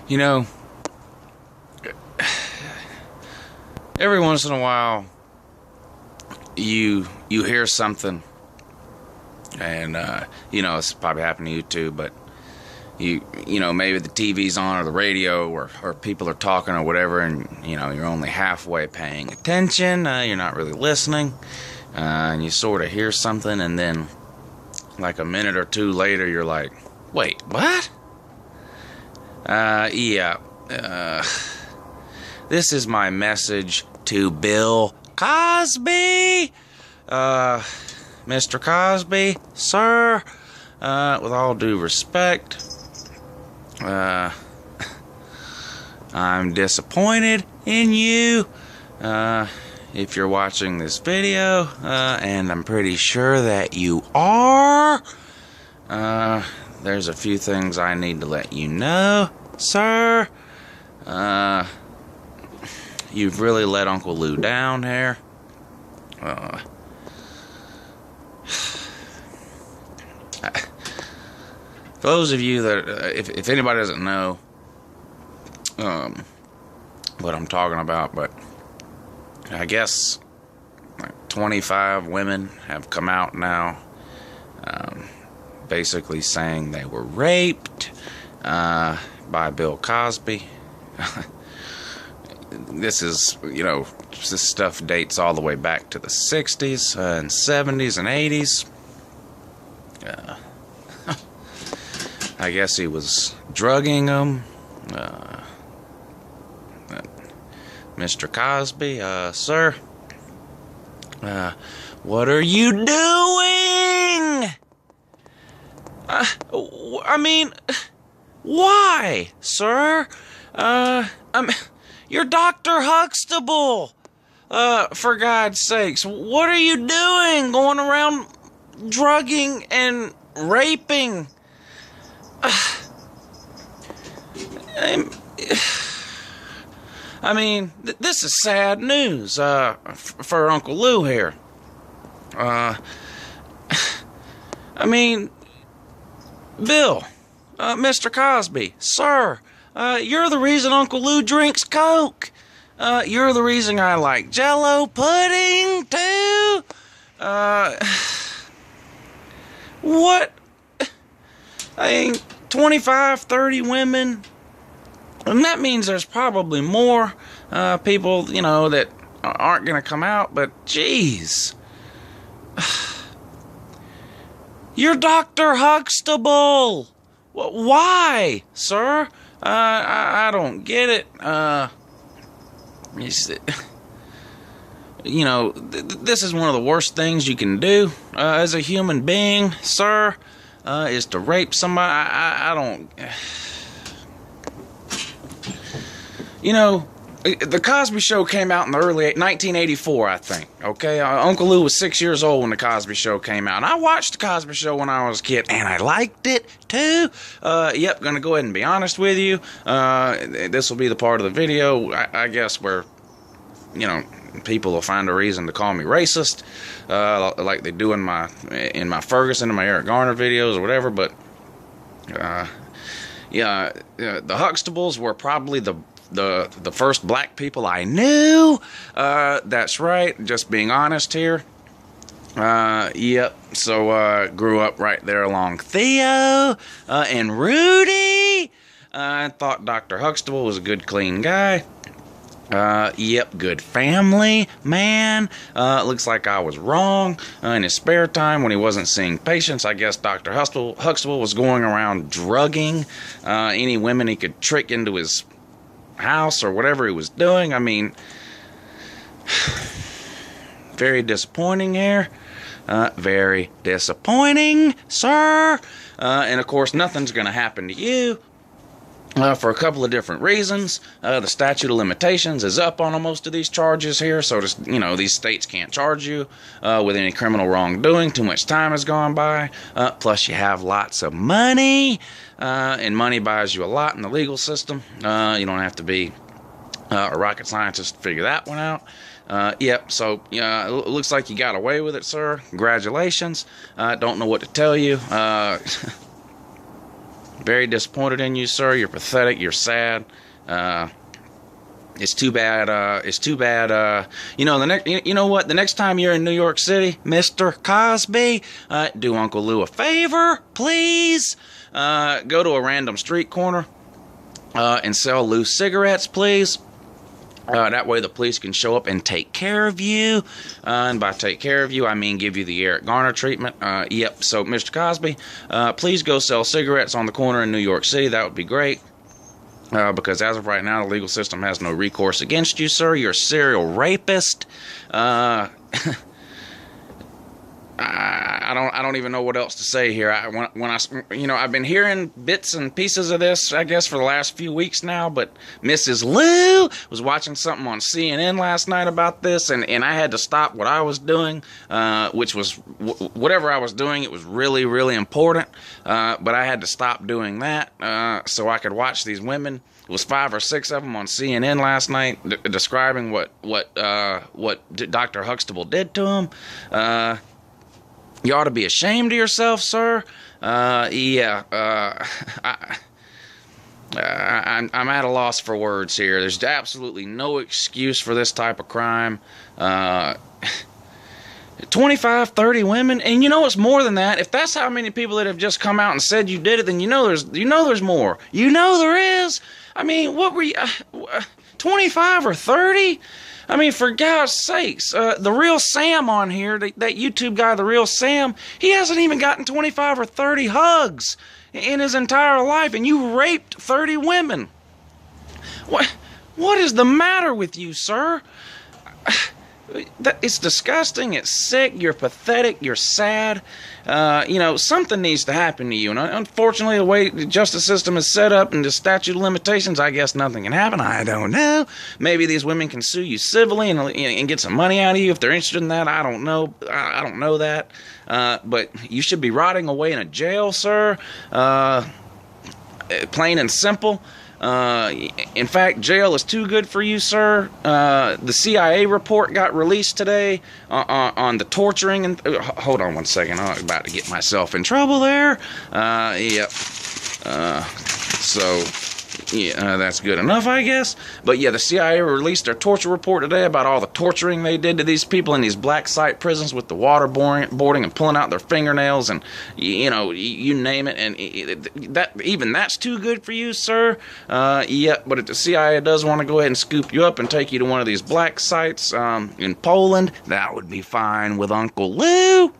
You know, every once in a while, you hear something, and it's probably happened to you too. But you know, maybe the TV's on or the radio, or people are talking or whatever, and you're only halfway paying attention. You're not really listening, and you sort of hear something, and then like a minute or two later, you're like, "Wait, what?" This is my message to Bill Cosby. Mr. Cosby, sir, with all due respect, I'm disappointed in you. If you're watching this video, and I'm pretty sure that you are, there's a few things I need to let you know, sir. You've really let Uncle Lou down here. For those of you that, if anybody doesn't know what I'm talking about, but I guess like 25 women have come out now, basically saying they were raped by Bill Cosby. This is, this stuff dates all the way back to the 60s and 70s and 80s. I guess he was drugging them. Mr. Cosby, sir, what are you doing? I mean, why, sir? You're Dr. Huxtable. For God's sakes, what are you doing going around drugging and raping? I mean, this is sad news for Uncle Lou here. I mean, Bill, Mr. Cosby, sir, you're the reason Uncle Lou drinks Coke. You're the reason I like Jell-O pudding, too. What? I mean, 25, 30 women. And that means there's probably more people, that aren't going to come out. But, jeez. You're Dr. Huxtable. Why, sir? I don't get it. This is one of the worst things you can do as a human being, sir, is to rape somebody. I don't... the Cosby Show came out in the early 1984, I think. Okay, Uncle Lou was 6 years old when the Cosby Show came out, and I watched the Cosby Show when I was a kid, and I liked it too. Gonna go ahead and be honest with you. This will be the part of the video, I guess, where people will find a reason to call me racist, like they do in my Ferguson and my Eric Garner videos or whatever. But the Huxtables were probably the first black people I knew. That's right, just being honest here. So grew up right there along Theo and Rudy. I thought Dr. Huxtable was a good, clean guy. Good family man. Looks like I was wrong. In his spare time, when he wasn't seeing patients, I guess Dr. Huxtable was going around drugging any women he could trick into his house or whatever he was doing. I mean, very disappointing here. Very disappointing, sir. And of course, nothing's going to happen to you. For a couple of different reasons. The statute of limitations is up on most of these charges here, so just, these states can't charge you with any criminal wrongdoing. Too much time has gone by. Plus, you have lots of money, and money buys you a lot in the legal system. You don't have to be a rocket scientist to figure that one out. So it looks like you got away with it, sir. Congratulations. Don't know what to tell you. Very disappointed in you, sir. You're pathetic. You're sad. It's too bad. It's too bad. You know what? The next time you're in New York City, Mr. Cosby, do Uncle Lou a favor, please. Go to a random street corner and sell loose cigarettes, please. That way the police can show up and take care of you. And by take care of you, I mean give you the Eric Garner treatment. Yep. So, Mr. Cosby, please go sell cigarettes on the corner in New York City. That would be great. Because as of right now, the legal system has no recourse against you, sir. You're a serial rapist. I don't even know what else to say here. I've been hearing bits and pieces of this, I guess, for the last few weeks now. But Mrs. Lou was watching something on CNN last night about this, and I had to stop what I was doing, which was whatever I was doing. It was really, really important, but I had to stop doing that so I could watch these women. It was 5 or 6 of them on CNN last night, describing what Dr. Huxtable did to them. You ought to be ashamed of yourself, sir. I'm at a loss for words here. There's absolutely no excuse for this type of crime. 25, 30 women, and you know it's more than that. If that's how many people that have just come out and said you did it, then you know there's more. You know there is. I mean, what were you, 25 or 30? I mean, for God's sakes, the real Sam on here, that YouTube guy, the real Sam, he hasn't even gotten 25 or 30 hugs in his entire life, and you raped 30 women. What is the matter with you, sir? It's disgusting. It's sick. You're pathetic. You're sad. Something needs to happen to you. And unfortunately, the way the justice system is set up and the statute of limitations, I guess nothing can happen. I don't know. Maybe these women can sue you civilly and get some money out of you if they're interested in that. I don't know. I don't know that. But you should be rotting away in a jail, sir. Plain and simple. In fact, jail is too good for you, sir. The CIA report got released today on the torturing and hold on one second. I'm about to get myself in trouble there. Yep. That's good enough, I guess. But yeah, the CIA released their torture report today about all the torturing they did to these people in these black site prisons with the waterboarding and pulling out their fingernails and, you name it. And that's too good for you, sir. Yeah, but if the CIA does want to go ahead and scoop you up and take you to one of these black sites in Poland, that would be fine with Uncle Lou.